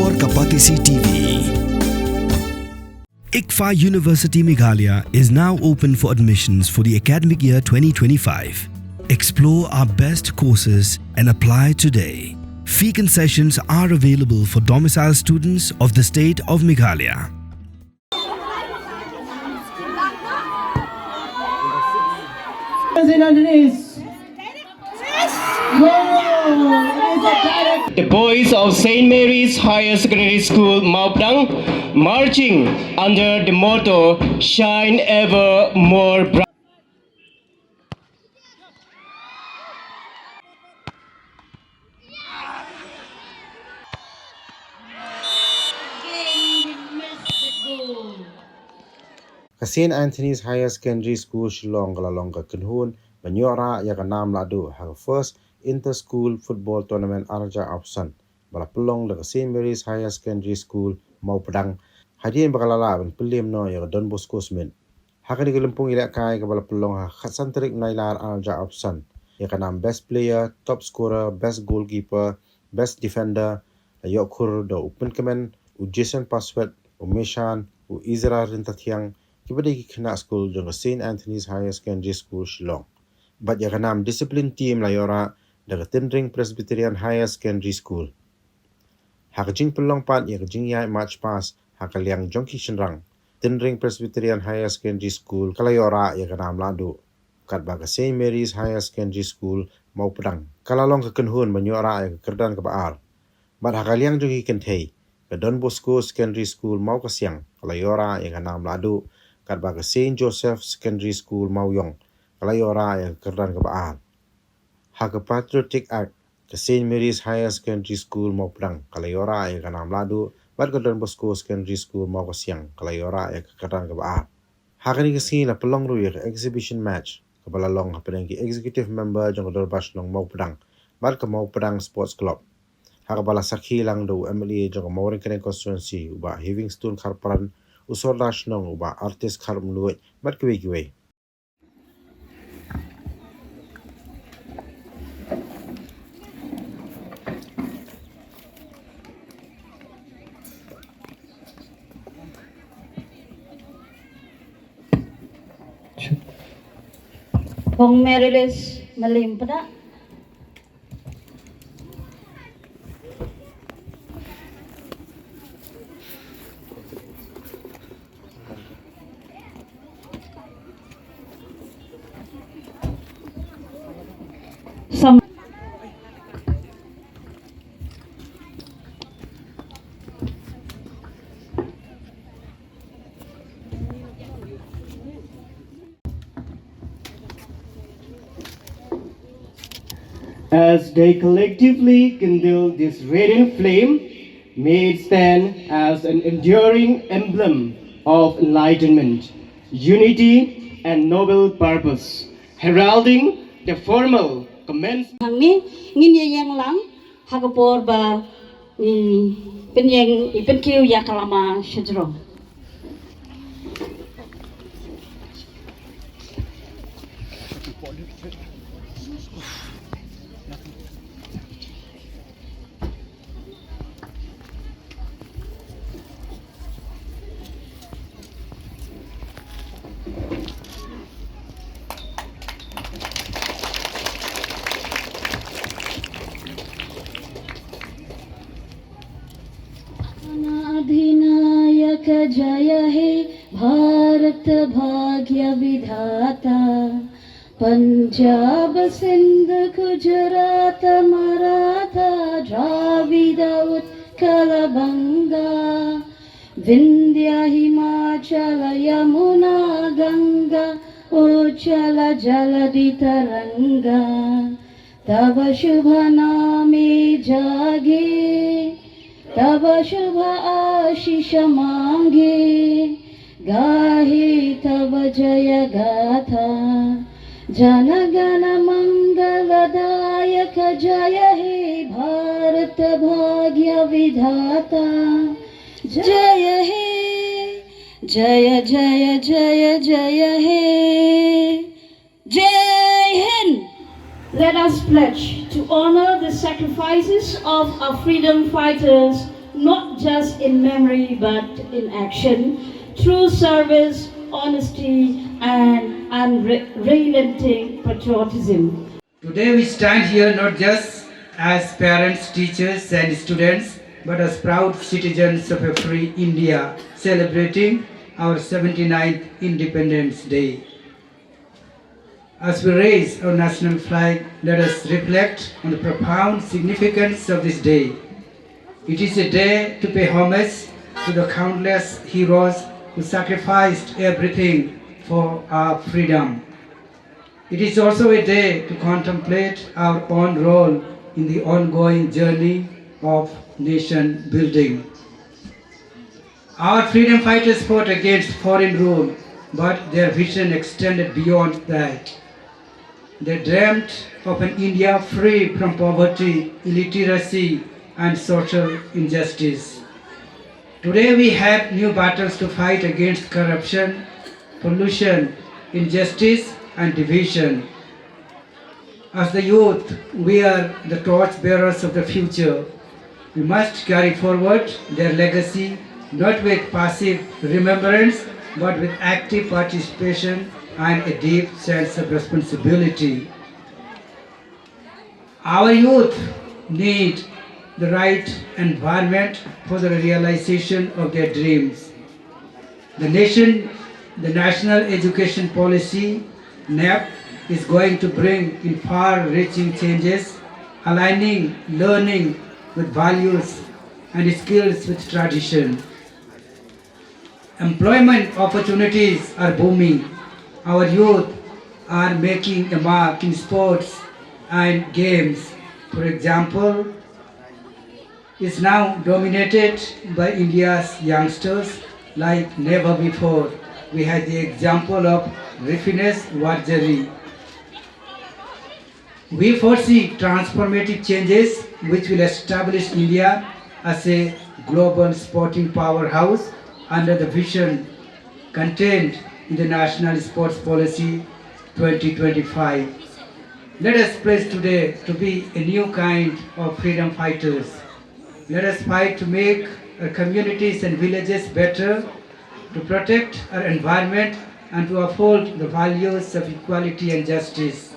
और Kapatisi TV. ICFA University Meghalaya is now open for admissions for the academic year 2025. Explore our best courses and apply today. Fee concessions are available for domicile students of the state of Meghalaya. The boys of St. Mary's Higher Secondary School, Maupdang, marching under the motto, Shine Ever More Bright. St. Anthony's Higher Secondary School Shillong Galalonga Kunhun Banyora Yakanam Lahduh have first inter-school football tournament Arja Option Balapulong the St. Mary's Higher Secondary School Maupdang Hadian Bakalala and Pilliam no Yak Don Bosco Smith Hakani Galimpung Ilakai Balapulong Hasantric Nailar Arja Option Yakanam best player, top scorer, best goalkeeper, best defender Yokur the open command Jason Password Umeshan Izra Rintathiang Kibadi kena school jong St. Anthony's Higher Secondary School Shillong. But yakanam discipline team layora daga Tindring Presbyterian Higher Secondary School. Hakajing pelong pat yakajing yai match pass hakaliang jongki shenrang. Tindring Presbyterian Higher Secondary School kalayora yakanam Lahduh. Kat baga St. Mary's Higher Secondary School Maupdang. Kalalong kekenhun menyora yak kerdan kebaar. But hakaliang jongki kentei. Ke Don Bosco Secondary School mau kasiang kalayora yakanam Lahduh. Kat baga St. Joseph Secondary School Mauyong, kalayora yang kerdan kebaal. Hak Patriotic Act ke St. Mary's Higher Secondary School Maupdang, kalayora yang kanam Lahduh, bat ke Don Bosco Secondary School mau kasiang, kalayora yang kerdan kebaal. Hak ini kesini la pelong ruye ke exhibition match, kepala long hapenengki executive member jong Dor Baslong Maupdang, bat ke Maupdang Sports Club. Hak bala sakhi lang do MLA jong Mauring Kenen Constituency, uba Livingstone Karparan, usor nasional uba artis kharm luit bat kiwe Kong Marilis Malimpada. As they collectively kindle this radiant flame, may it stand as an enduring emblem of enlightenment, unity, and noble purpose, heralding the formal commencement. Hangni ngin yang lang hagapor ba penyeng ipenkiu ya kalama shedro. अधिनायक जय हे भारत भाग्य विधाता पंजाब सिंध गुजरात मराठा द्राविड उत्कल बंगा विंध्य हिमाचल यमुना गंगा उच्चल जलधि तरंगा तब शुभ नामे जागे तब शुभ आशीष मांगे गाहे तब जय गाथा जन गण मंगलदायक जय हे भारत भाग्य विधाता जय हे जय जय जय जय हे जय Hind. Let us pledge to honor the sacrifices of our freedom fighters not just in memory but in action, through service, honesty, and unrelenting patriotism. Today we stand here not just as parents, teachers and students, but as proud citizens of a free India, celebrating our 79th Independence Day. As we raise our national flag, let us reflect on the profound significance of this day. It is a day to pay homage to the countless heroes who sacrificed everything for our freedom. It is also a day to contemplate our own role in the ongoing journey of nation building. Our freedom fighters fought against foreign rule, but their vision extended beyond that. They dreamt of an India free from poverty, illiteracy, and social injustice. Today we have new battles to fight against corruption, pollution, injustice, and division. As the youth, we are the torch bearers of the future. We must carry forward their legacy not with passive remembrance but with active participation and a deep sense of responsibility. Our youth need the right environment for the realization of their dreams. The National Education Policy, NEP, is going to bring in far-reaching changes, aligning learning with values and skills with tradition. Employment opportunities are booming. Our youth are making a mark in sports and games. For example, is now dominated by India's youngsters like never before. We had the example of Rifines Warjari. We foresee transformative changes which will establish India as a global sporting powerhouse under the vision contained in the National Sports Policy 2025. Let us pledge today to be a new kind of freedom fighters. Let us fight to make our communities and villages better, to protect our environment and to uphold the values of equality and justice.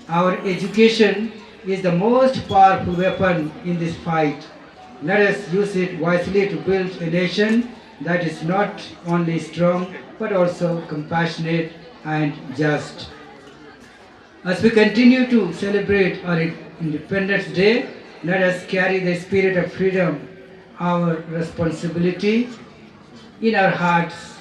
Our education is the most powerful weapon in this fight. Let us use it wisely to build a nation that is not only strong but also compassionate and just. As we continue to celebrate our Independence Day, let us carry the spirit of freedom, our responsibility, in our hearts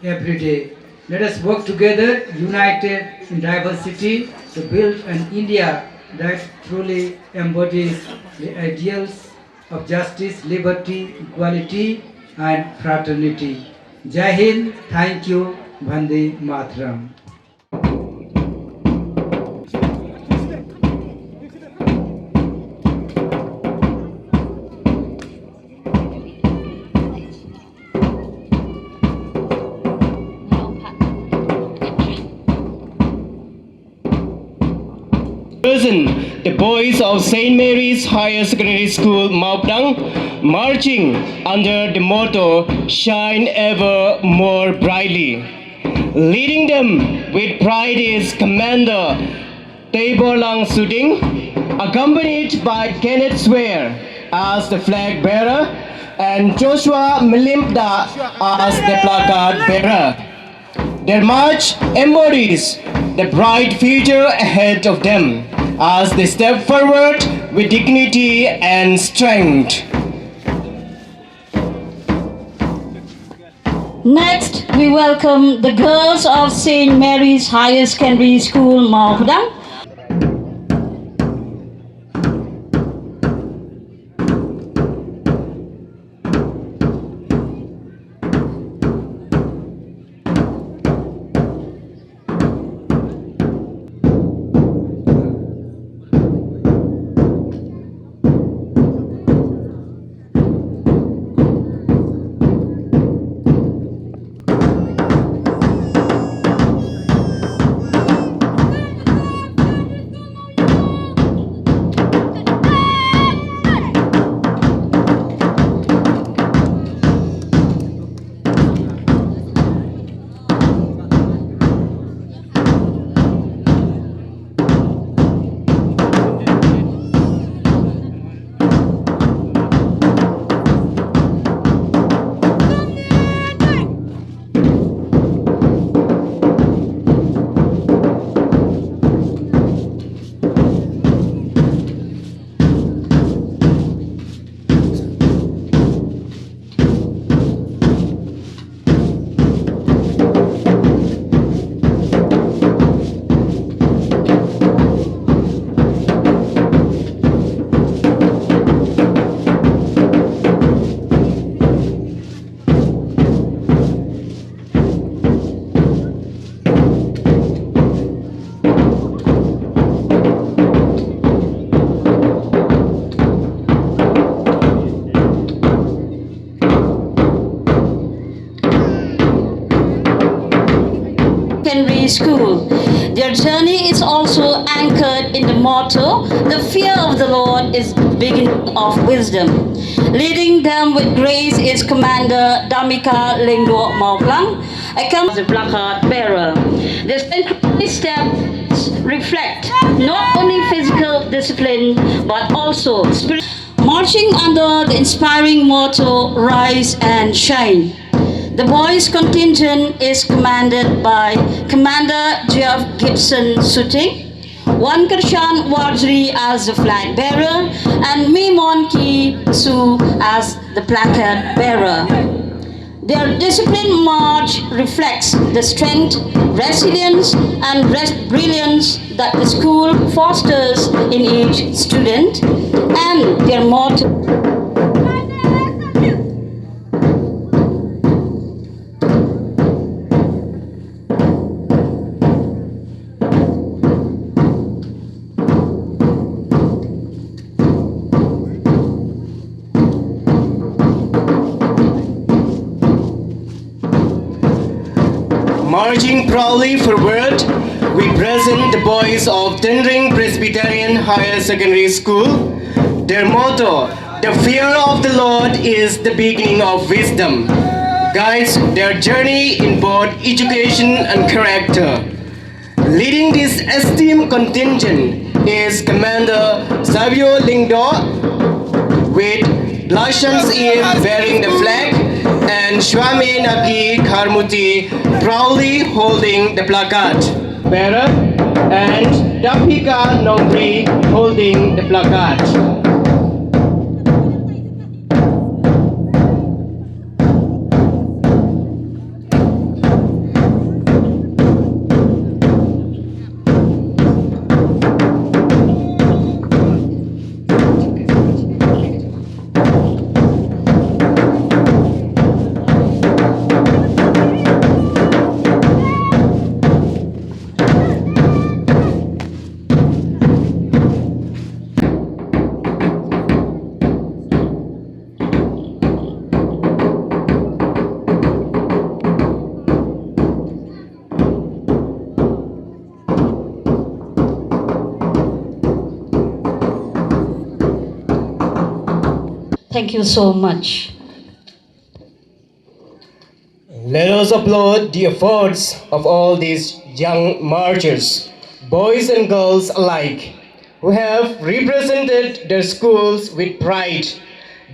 every day. Let us work together, united in diversity, to build an India that truly embodies the ideals of justice, liberty, equality, and fraternity. Jai Hind, thank you, Vande Mataram. Present, the boys of St. Mary's Higher Secondary School, Maupdang, marching under the motto, Shine Ever More Brightly. Leading them with pride is Commander Taborlang Suding, accompanied by Kenneth Swear as the flag bearer and Joshua Melimpda as the placard bearer. Their march embodies the bright future ahead of them as they step forward with dignity and strength. Next, we welcome the girls of St. Mary's Higher Secondary School, Maupdang. Secondary School. Their journey is also anchored in the motto, "The fear of the Lord is the beginning of wisdom." Leading them with grace is Commander Damika Lingdo Mauplang, accompanied the placard bearer. Their synchronized steps reflect not only physical discipline but also spiritual. Marching under the inspiring motto, "Rise and Shine." The boys' contingent is commanded by Commander Jeff Gibson Suting, Wankarshan Wardri as the flag bearer, and Mimon Ki Su as the placard bearer. Their disciplined march reflects the strength, resilience, and brilliance that the school fosters in each student, and their motto. Marching proudly forward, we present the boys of Tendring Presbyterian Higher Secondary School. Their motto, "The fear of the Lord is the beginning of wisdom," guides their journey in both education and character. Leading this esteemed contingent is Commander Savio Lingdo with blossoms in bearing the flag, and Shwame Naki Kharmuti proudly holding the placard bearer, and Dapika Nongri holding the placard. Thank you so much. Let us applaud the efforts of all these young marchers, boys and girls alike, who have represented their schools with pride,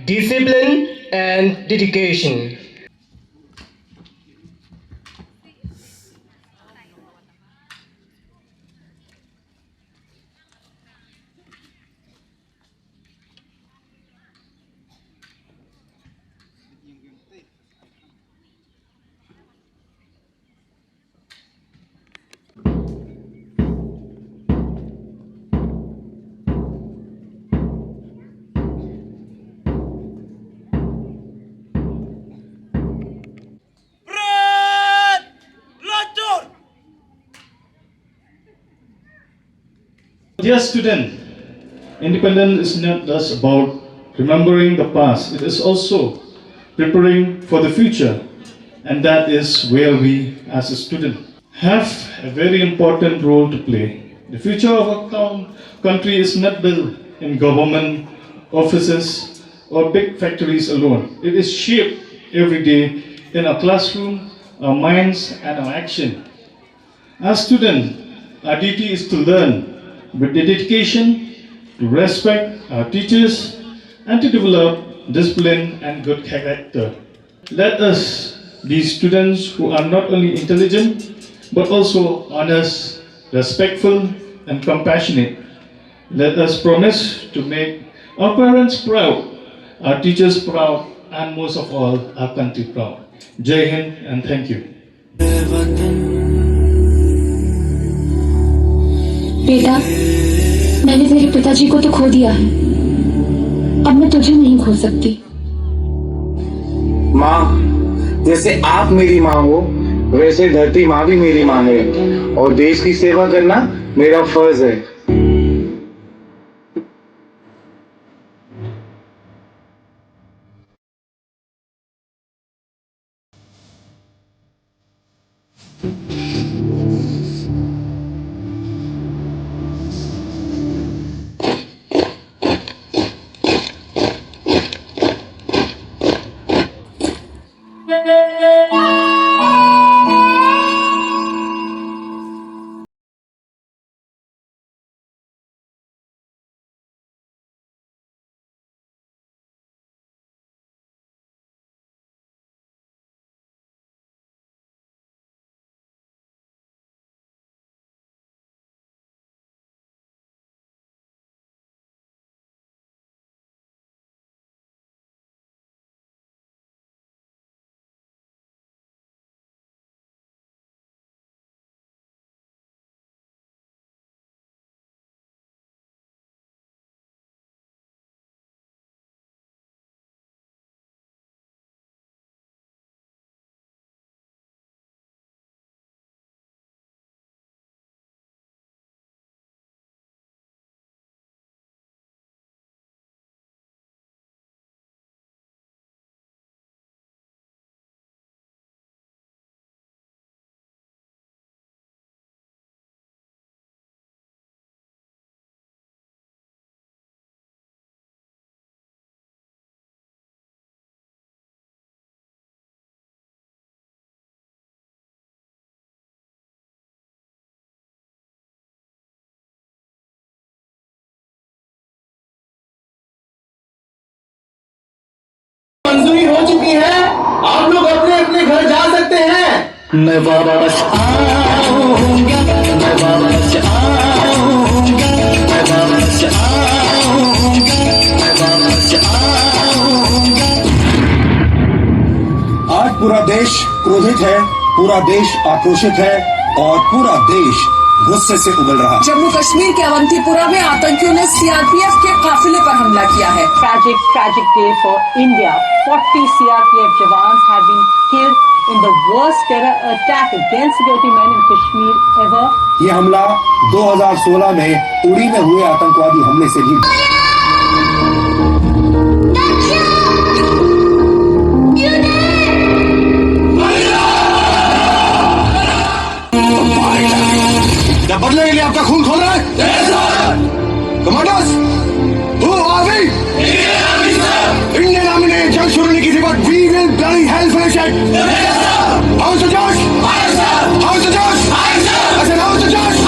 discipline, and dedication. Dear student, independence is not just about remembering the past, it is also preparing for the future. And that is where we, as a student, have a very important role to play. The future of our country is not built in government offices or big factories alone. It is shaped every day in our classroom, our minds, and our action. As students, our duty is to learn with dedication, to respect our teachers, and to develop discipline and good character. Let us be students who are not only intelligent, but also honest, respectful, and compassionate. Let us promise to make our parents proud, our teachers proud, and most of all, our country proud. Jai Hind and thank you. बेटा, मैंने तेरे पिताजी को तो खो दिया है, अब मैं तुझे नहीं खो सकती। माँ, जैसे आप मेरी माँ हो, वैसे धरती माँ भी मेरी माँ है, और देश की सेवा करना मेरा फर्ज है। आप लोग अपने अपने घर जा सकते हैं। मैं वापस आऊंगा, मैं वापस आऊंगा, मैं वापस आऊंगा, मैं वापस आऊंगा। आज पूरा देश क्रोधित है, पूरा देश आक्रोशित है और पूरा देश गुस्से से उबल रहा है। जम्मू कश्मीर के अवंतीपुरा में आतंकियों ने सीआरपीएफ के काफिले पर हमला किया है। Tragic day for India. 40 CRPF jawans have been killed in the worst terror attack against security men in Kashmir ever. ये हमला 2016 में उड़ी में हुए आतंकवादी हमले से भी क्या बदले के लिए आपका खून खोल रहा है? Commanders, who are we? Indian Army ने जंग शुरू नहीं की थी, but we will bloody hell finish it. How's the Josh? How's the Josh? I said, how's the Josh?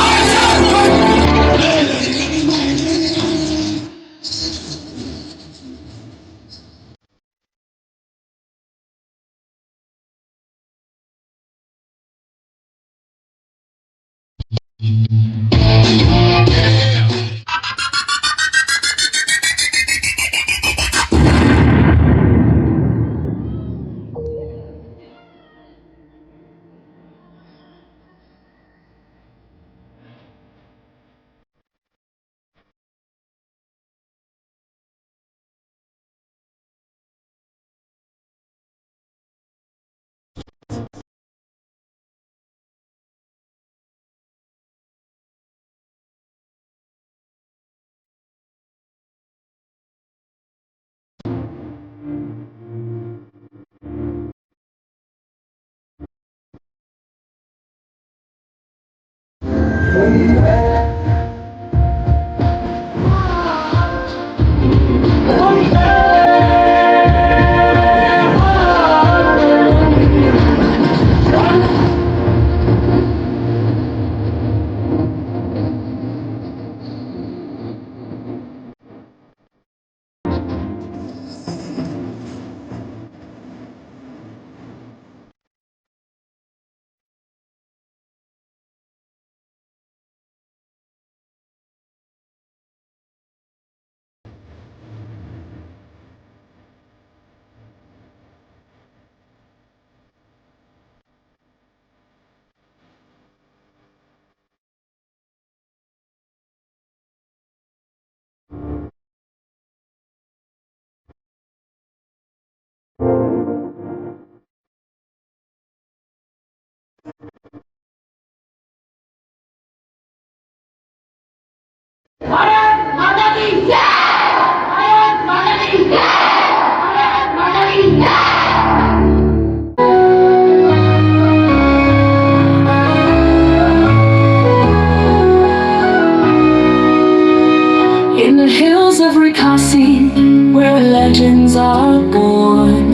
In the hills of Rikasi, where legends are born,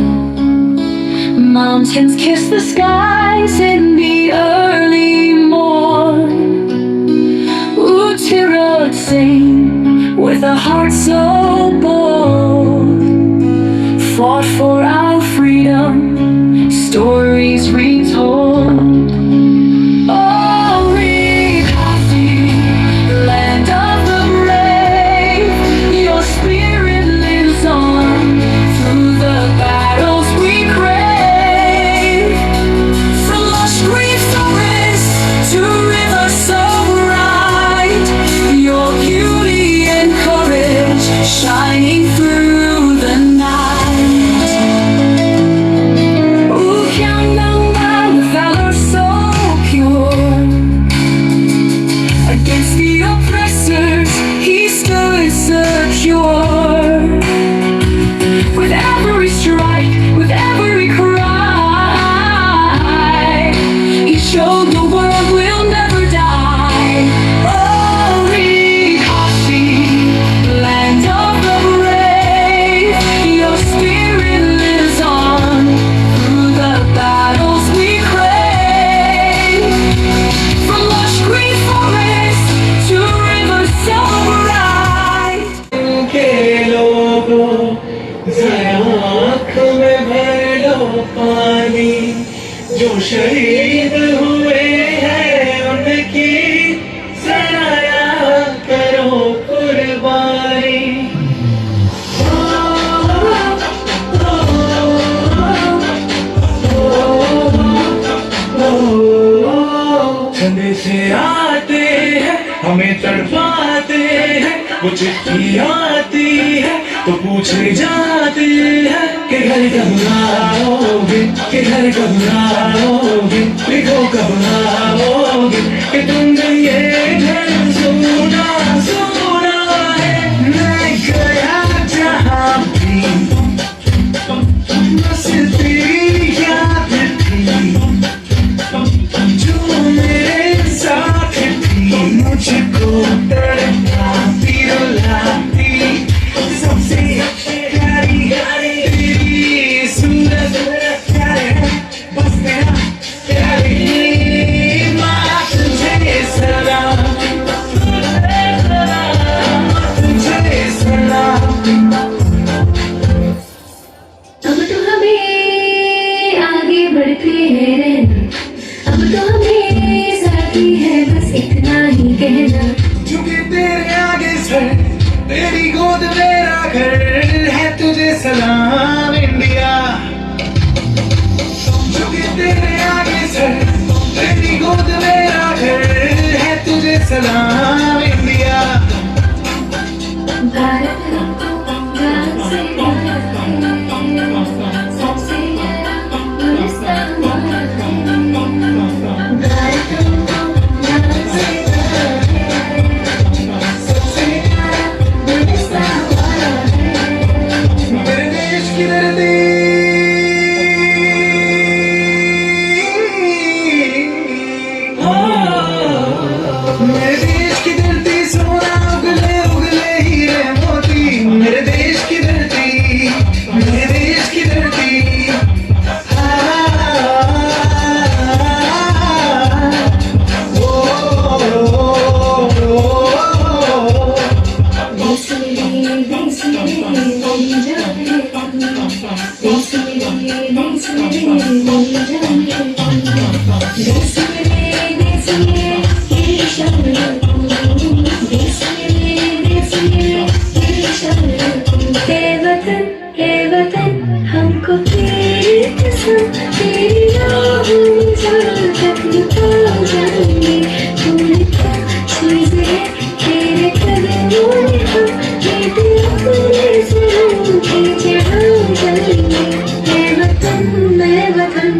mountains kiss the skies in the early morn. Utirot sing with a heart so bold, fought for our freedom, stories retold. Shining through the night. Ooh, Kyangdang, the valor so pure. Against the oppressors, he stood secure. With every strike, with every cry, he showed the world will never die. Oh, Rikashi, land of the brave, your spirit lives on through the battles we crave. From lush green forests to rivers so bright. के लोगों, जरा आँख में भर लो पानी जो शहीद हुए हैं उनकी सराया करो कुर्बानी। संदेश आते हैं हमें तड़पाते हैं, वो चिट्ठी आती है तो पूछे जाते हैं कि घर कब आओगे, कि घर कब आओगे, लिखो कब आओगे कि तुमने ये घर सुना सुना है। मैं गया जहाँ भी बस तेरी याद थी, जो मेरे साथ थी, मुझको तड़पाती रुलाती, सबसे प्यारी तेरी सूरत प्यारे, बस मेरा प्यारी माँ तुझे सलाम, तुझे सलाम। अब तो हमें आगे बढ़ते हैं रहना, अब तो हमें साथी है बस इतना ही कहना। क्योंकि तेरे आगे सर, तेरी गोद मेरा घर है, तुझे सलाम इंडिया। क्योंकि तेरे आगे सर, तेरी गोद मेरा घर है, तुझे सलाम इंडिया। भारत भारत से भारत है, सबसे प्यारा गुलिस्तान भारत है। भारत भारत से भारत है, सबसे प्यारा गुलिस्तान भारत है। मेरे देश की धरती, मेरे देश की धरती सोना उगले उगले हीरे मोती, मेरे देश की धरती, मेरे देश की धरती। देश मेरे देश मेरे मेरी जान है तू, देश मेरे देश मेरे मेरी जान है तू, देश मेरे देश मेरे मेरी शान है तू, देश मेरे देश मेरे मेरी शान है तू। हे वतन हमको तेरी कसम, तेरी राहों में जहाँ तक लुटा जाएंगे, तूने क्या चीज़ है तेरे कदमों में हम, ये दिल अपने सरों के जहाँ जाएंगे। मैं वतन मैं वतन।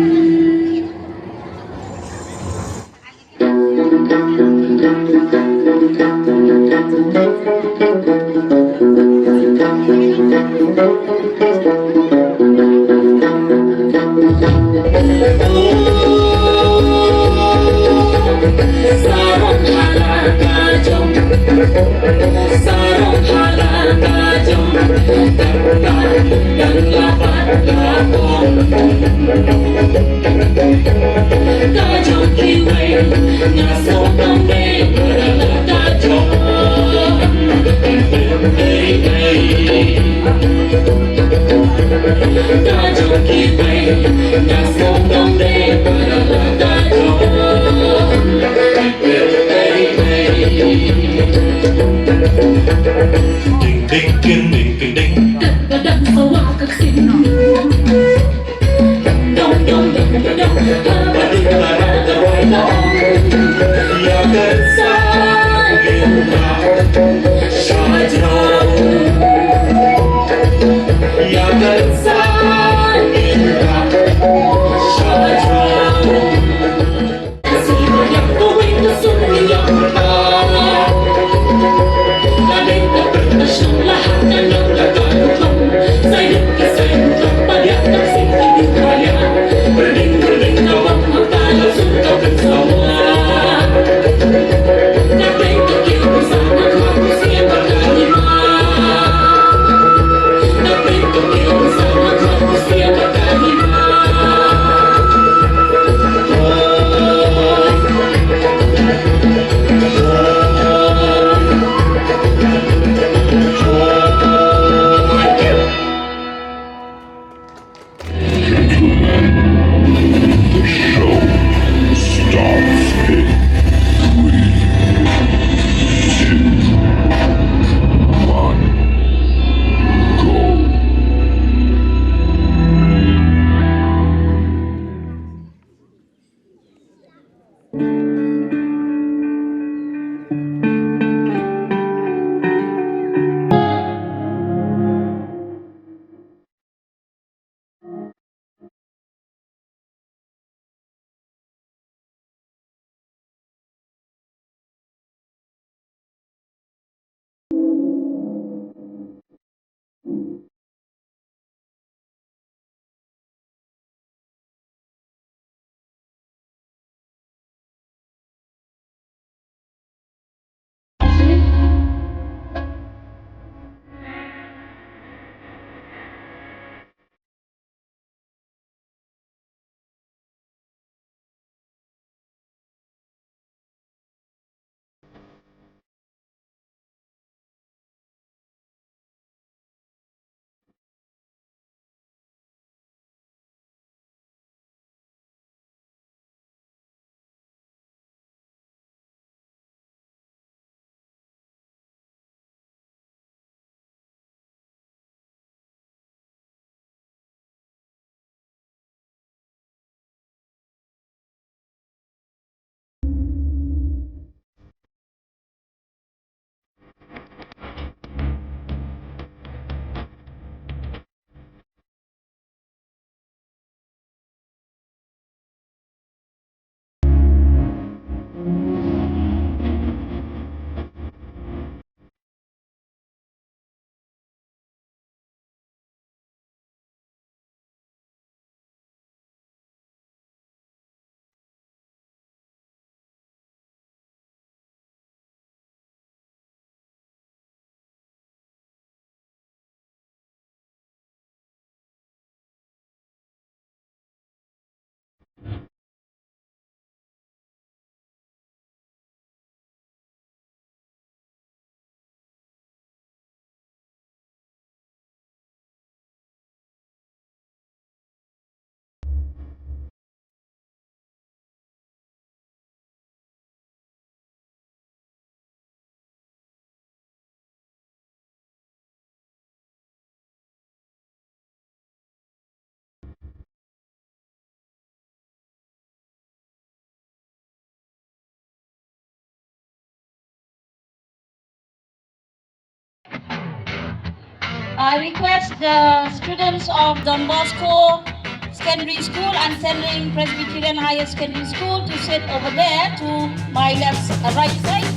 I request the students of Don Bosco Secondary School and Tendering Presbyterian Higher Secondary School to sit over there to my right side.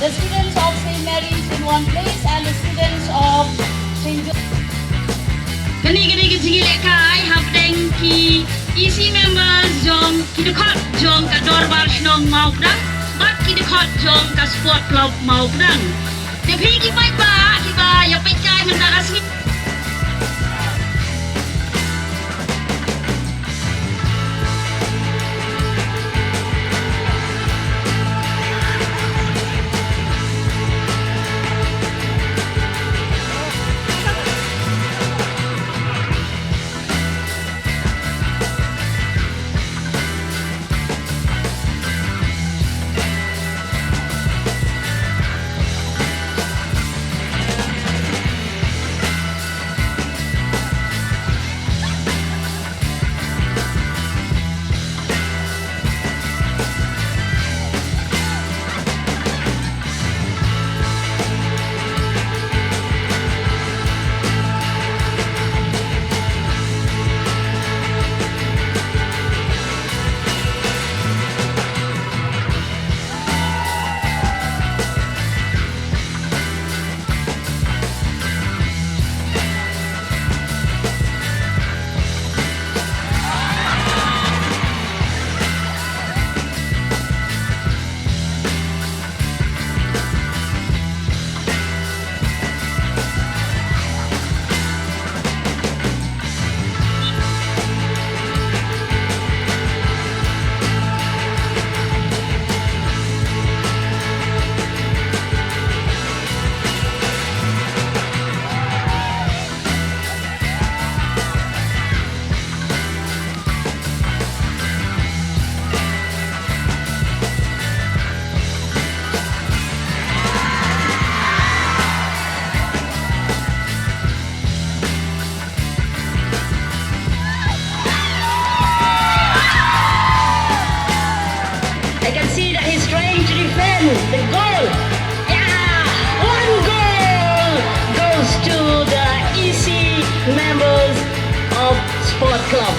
The students of St. Mary's in one place and the students of St. John. Gani kai hapdeng ki EC members jong ki dekot jong ka dorbar shnong mau kdang bat ki dekot jong ka sport club mau kdang. Tapi ki pai ba ya pai kai mendak asli. The goal, yeah, one goal goes to the EC members of Sport Club.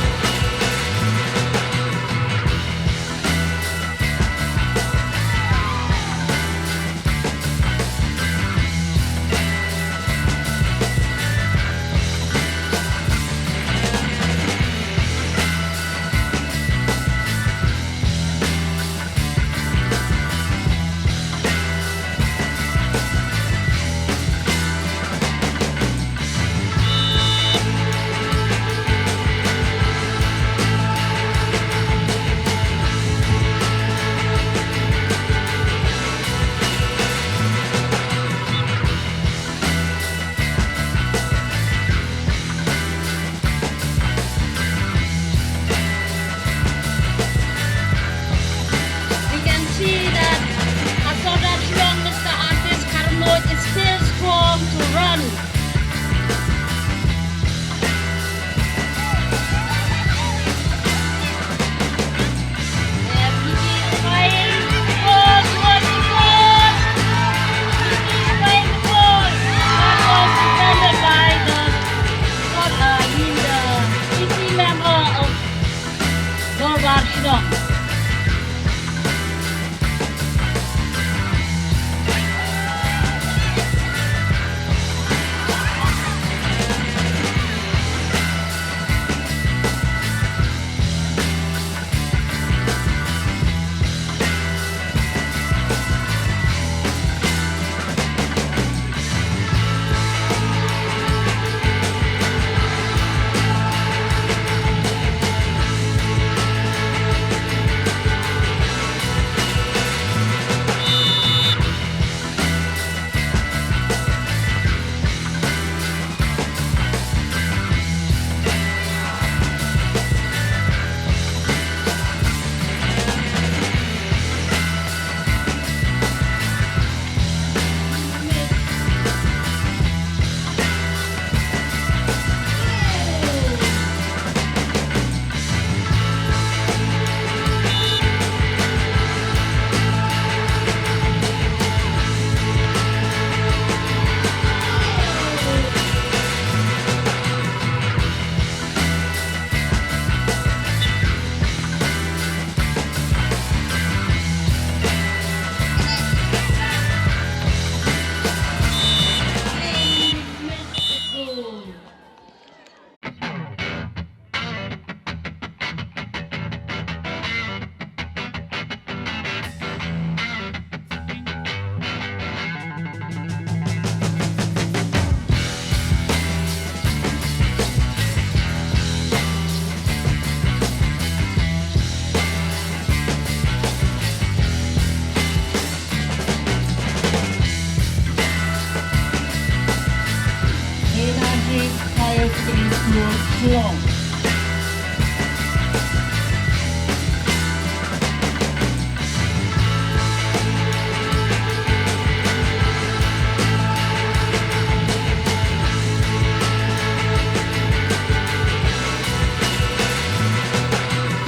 School, Shillong.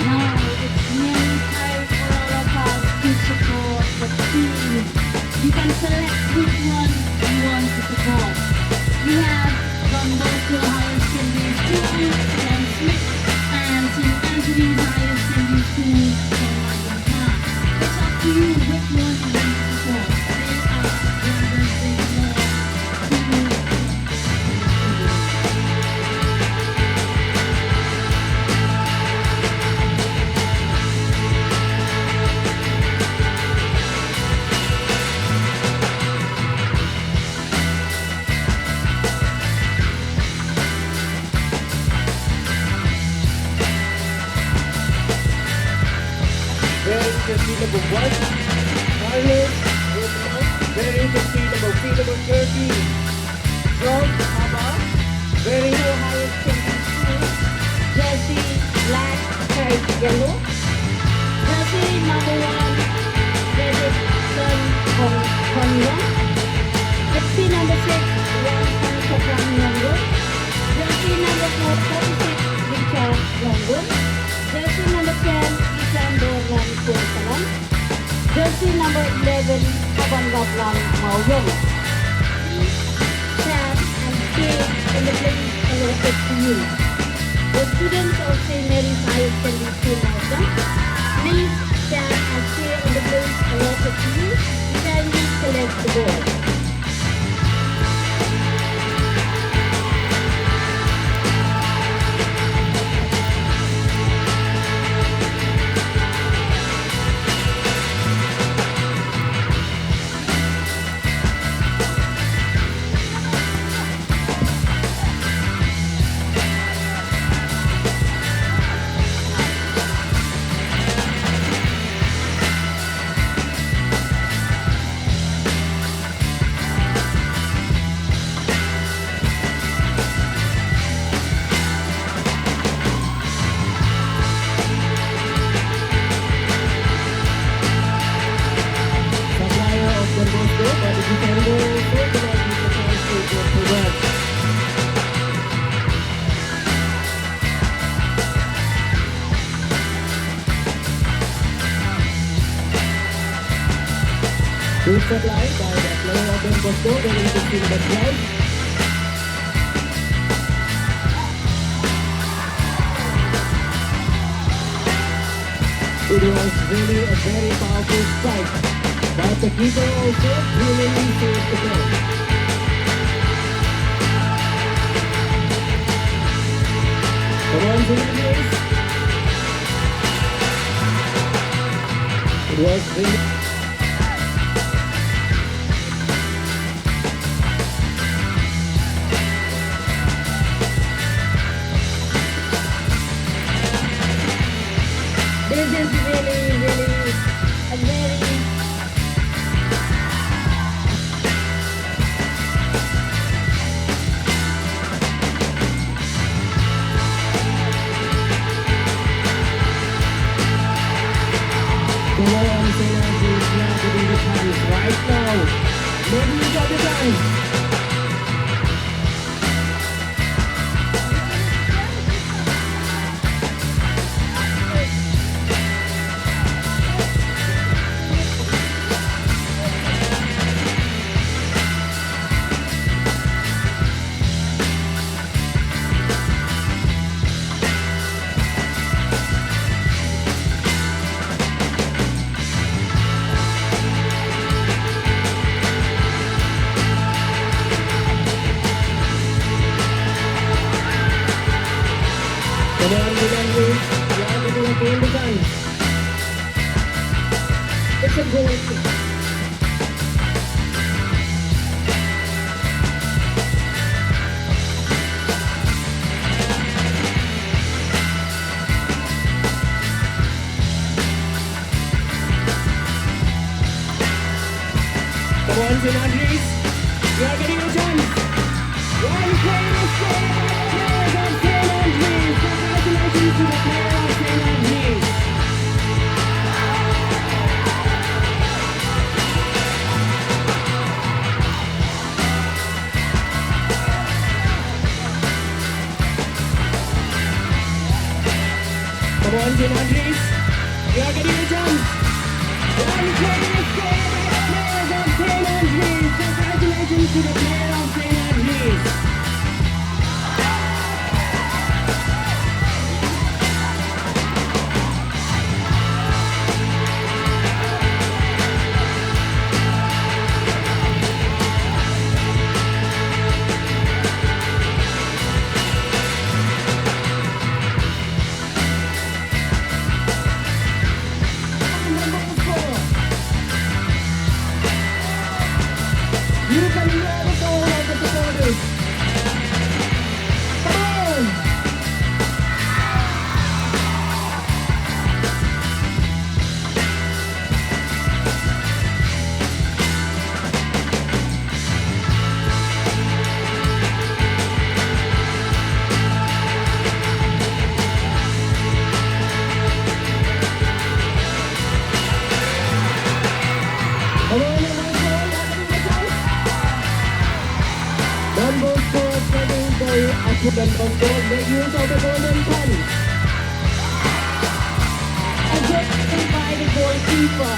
Now it's nearly time for all of us to support the team. You can select which one you want to support. We have Don Bosco Higher Secondary School from Smith and St. Anthony's Higher Secondary School from London Park. It's up to you which one you want to support. They are brothers, they belong to Wearing jersey number 1, Carlos Romano. Wearing jersey number 13, John Haba. Wearing Ohio State School. jersey black, stripe yellow. Jersey number 1, Credit Sun from Konyo. Jersey number 6, Ram Sancho from Yongo. Jersey number 46, Richard Longo. Jersey number 10, Isando Ram Kursalam. Jersey number 11, Kaban Gaplan Mauyong. Stand and stay in the place allotted to you. The students of St. Mary's Higher Secondary School, Malta, please stand and stay on the place allotted to you. Kindly select the board. Supplier of Don Bosco, but if you can go also, there will be the chance to go forward. Food supply by the player of Don Bosco, wearing jersey number 12. It was really a very powerful strike, but the keeper also brilliantly saved the ball. Come on, Fernandez. It was really... This is really a very Come on, Fernandez, you have to do the chance right now. Maybe you got the chance. Come on, Fernandez, you have to do the chance. It's a goal kick. Come on, Fernandez, you are getting a chance. One play is saved by the players of Come on, Andres. You are getting a jump. One player players of St. Andres. Congratulations to the player of St. Andres. You can hear the soul of the supporters. Come on! Come on, Number 4 playing very active. Number 4 make use of the golden pen. Adjusted by the goalkeeper.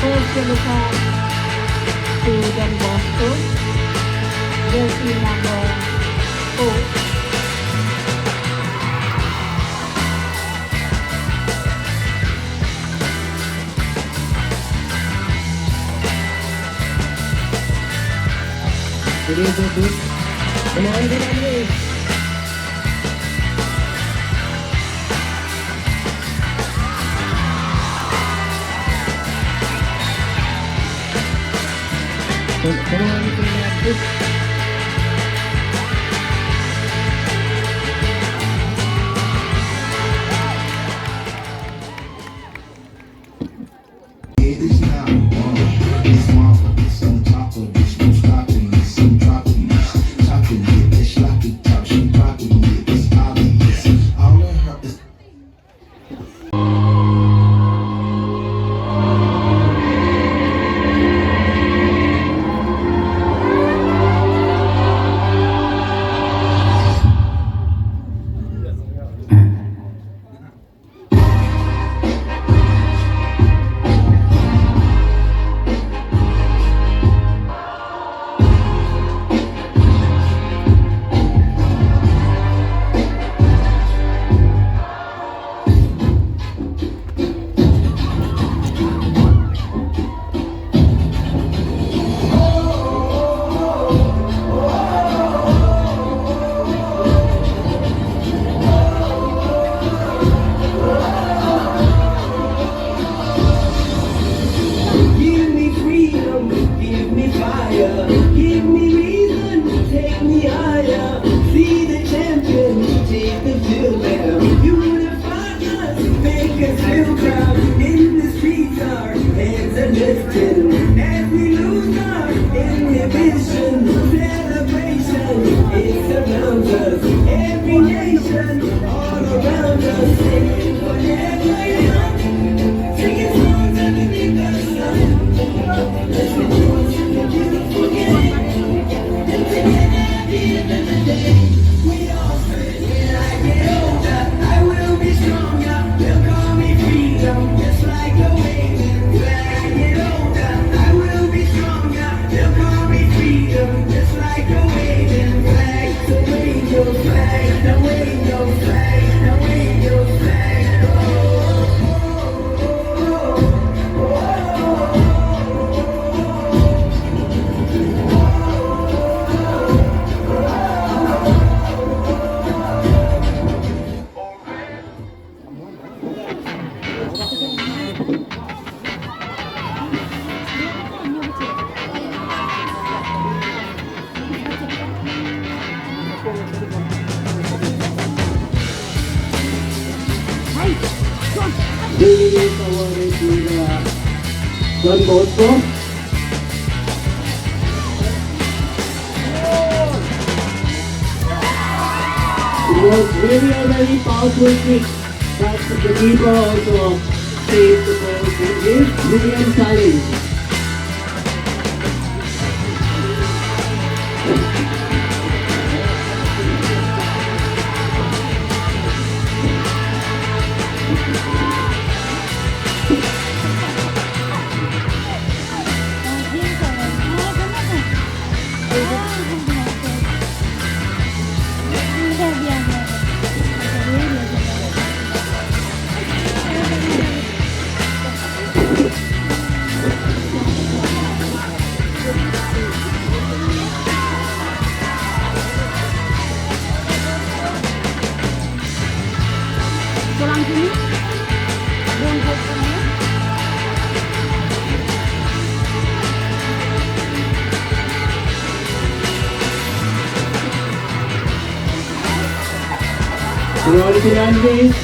First yellow card to Don Bosco. Jersey number 4. It is a good. Come on, get on this. Come on, get on this. It is now on. It's marvelous. On top of this, no stopping this. Some dropping this. Topping it. It's like it touch. Some popping it. It's obvious. All of her is. Give me freedom, give me fire, give me reason, take me higher. See the champion, take the field now. Unify us, make us feel proud. In the streets, our hands are lifted. As we lose our inhibition, celebration, it surrounds us. Every nation, all around us, singing forever young. Singing songs underneath the sun. Let's rejoice in the beautiful game. And together at the end of the day, we all say, when I get older, I will be stronger. They'll call me freedom, just like a waving flag. I get older, I will be stronger. They'll call me freedom, just like a waving flag. So wave your flag, now wave your flag, now wave your flag. Giving it away to Don Bosco. It was really a very powerful kick, but the keeper also stage performance is brilliant talent. Quality land please.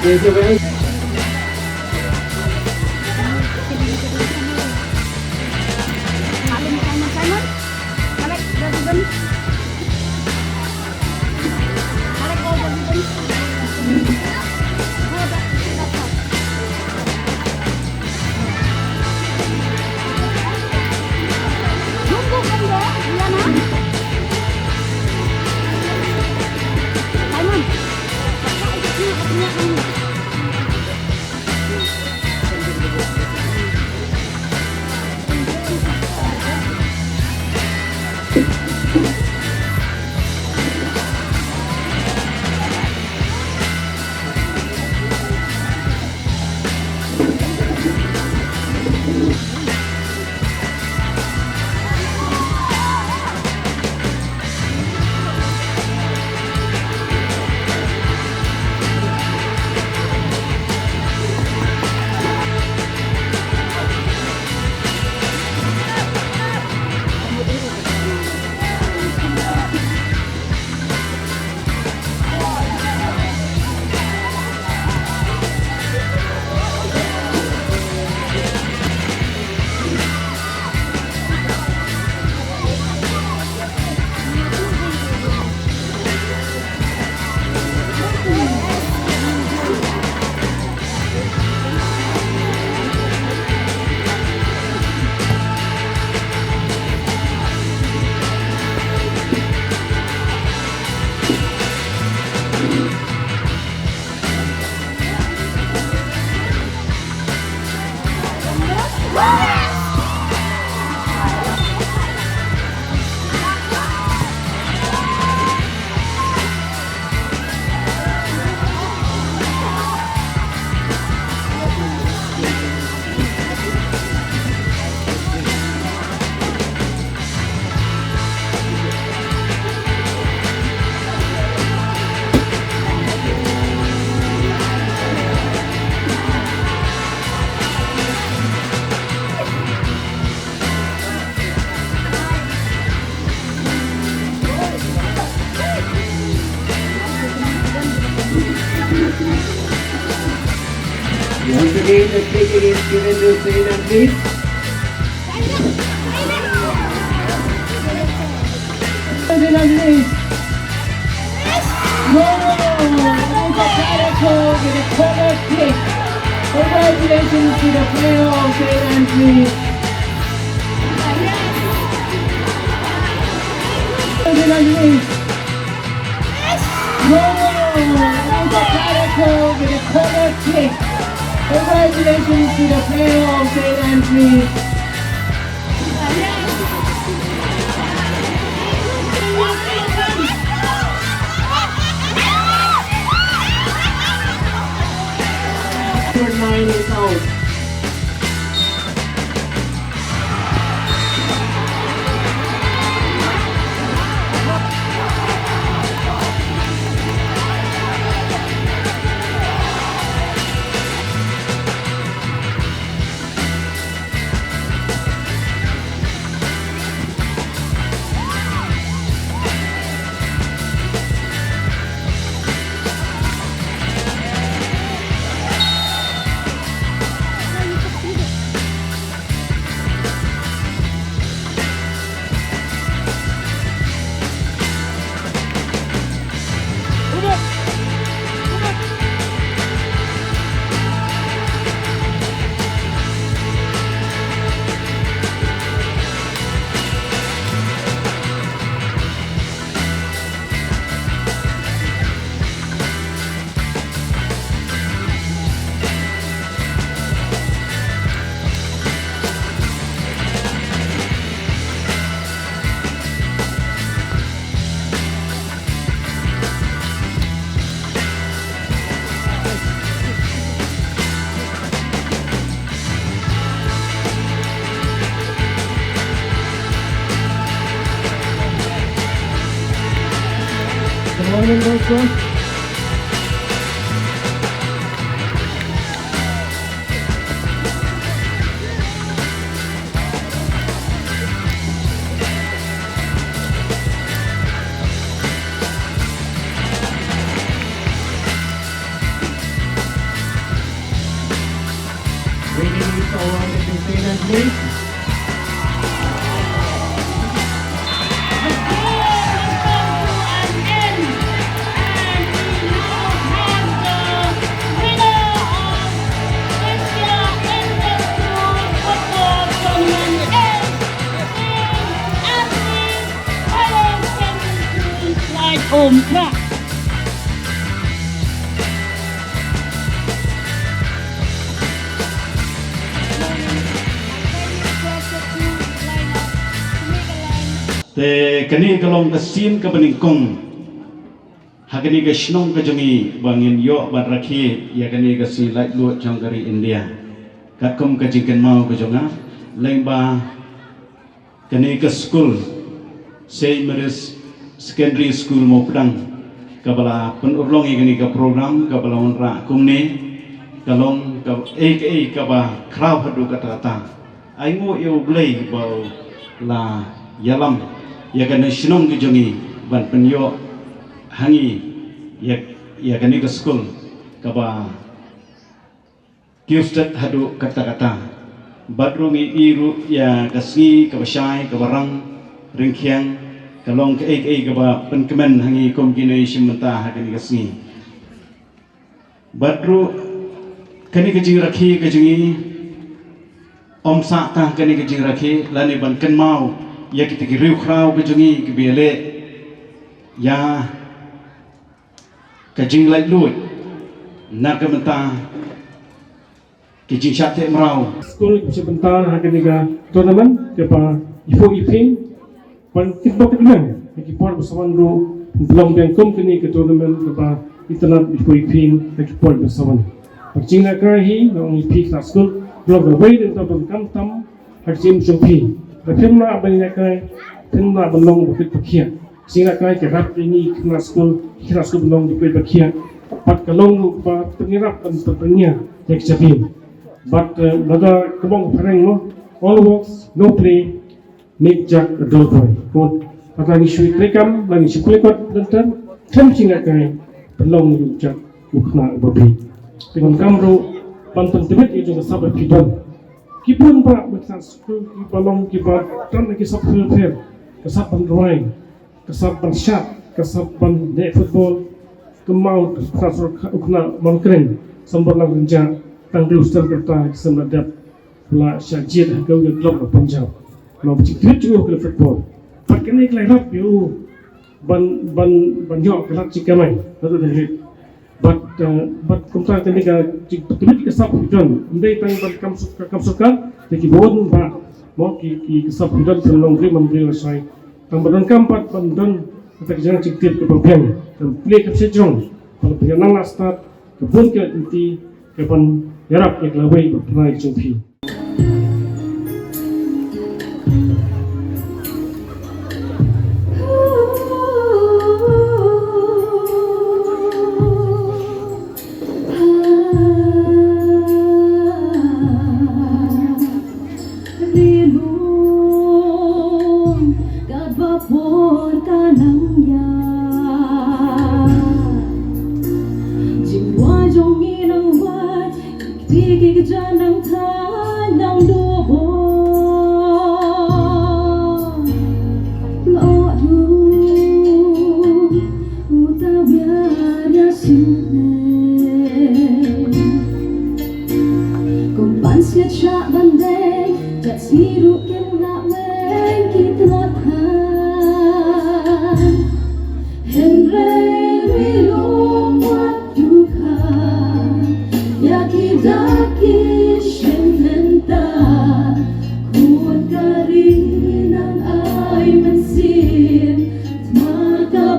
There's a well. Once again, the ticket is given to Saina, please. Saina, please. No, it's a character with a corner kick. Congratulations to the player of Saina, please. Saina, please. No, it's a character with a corner kick. Congratulations to the player of St. Anthony. Number 9 is out. Coach. Release our entertainment, please. Ômค่ะ Te kani kalong kasin ka beningkong hakani ka shnong ka jongi bangin yo ban rakhi ya kani ka si Lahduh jongkari India kakum ka jingken mau ka jonga lengba kani ka school Saint Mary's Secondary School mau pedang kabala penurlong kani ka program kabala onra kumne kalong ka kaba kraw hadu kata aingo yo blai bau la yalam ya kana shinong ki jongi ban penyo hangi ya kani ka school kaba kiustat hadu kata badrungi iru ya kasni kaba syai kaba rang ringkhiang kalong ka kaba penkemen hangi komkine shimenta hakani kasni badru kani ka jing rakhi ka jingi om sa ta kani ka jing rakhi lani ban kan mau ya kita kiriu krau ke jungi ke biale ya ke jing Lahduh nak ke menta ke jing syate merau School sebentar hari niga tournament ke pa ifo iping pan kitbo kitman ke por bersama ru belum bengkom kini ke tournament ke pa internet ifo iping ke por bersama percing nak hi nong ipik sa school belum berway dan tabung kam har jim jongpi Bagaimana abang nak kena belong bukit berkiat, sehingga kaya kerap ini kena school belong di bukit berkiat. Pat kalong pat pengirap dan pentingnya yang kecapin. But laga kebong perang no, all works no play, make Jack a dull boy. Kon kata ni shui trekam, lagi shui kulit dan sehingga kaya belong di Jack ukna babi. Dengan kamro pantun tibet itu sahabat pidon. Kipun pak bersama school kipalong kipat kan lagi sabtu fair kesapan drawing kesapan shot kesapan net football kemau transfer ukna mangkring sambal lang renja tanggal ustaz kerta kesenadap pula syajid kau yang klub Punjab mau bercikrit juga ke football pakai ni kelai rap you ban yok kelak cikamai lalu dari but kumta tadi ka betul ke sab hidon ndai tang ban kam suka ki bon ba mo ki sab hidon pelong ri memberi rasai tang badon kampat bandon tak jangan ciktip ke bagian dan play ke sejong kalau punya nang start ke bon ke inti ke ban yarap ke lawai berpernah jumpi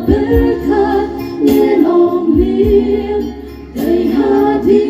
Berkat nilong lim, day hati